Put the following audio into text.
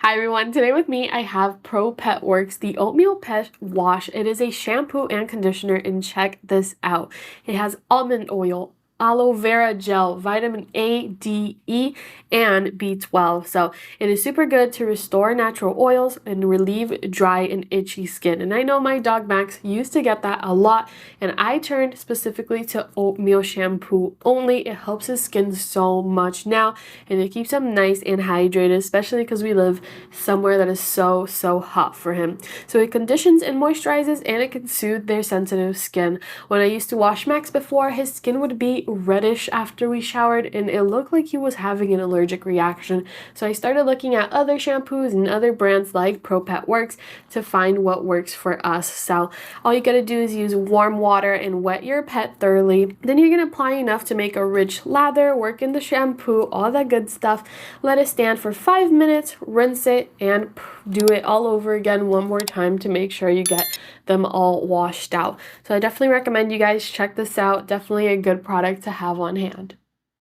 Hi everyone, today with me I have Pro Pet Works, the Oatmeal Pet Wash. It is a shampoo and conditioner, and check this out. It has almond oil, aloe vera gel, vitamin A, D, E, and B12. So it is super good to restore natural oils and relieve dry and itchy skin. And I know my dog Max used to get that a lot, and I turned specifically to oatmeal shampoo only. It helps his skin so much now, and it keeps him nice and hydrated, especially because we live somewhere that is so hot for him. So it conditions and moisturizes, and it can soothe their sensitive skin. When I used to wash Max before, his skin would be reddish after we showered, and it looked like he was having an allergic reaction. So I started looking at other shampoos and other brands like Pro Pet Works to find what works for us. So all you gotta do is use warm water and wet your pet thoroughly. Then you're gonna apply enough to make a rich lather, work in the shampoo, all that good stuff. Let it stand for 5 minutes, rinse it, and do it all over again one more time to make sure you get them all washed out. So I definitely recommend you guys check this out. Definitely a good product to have on hand.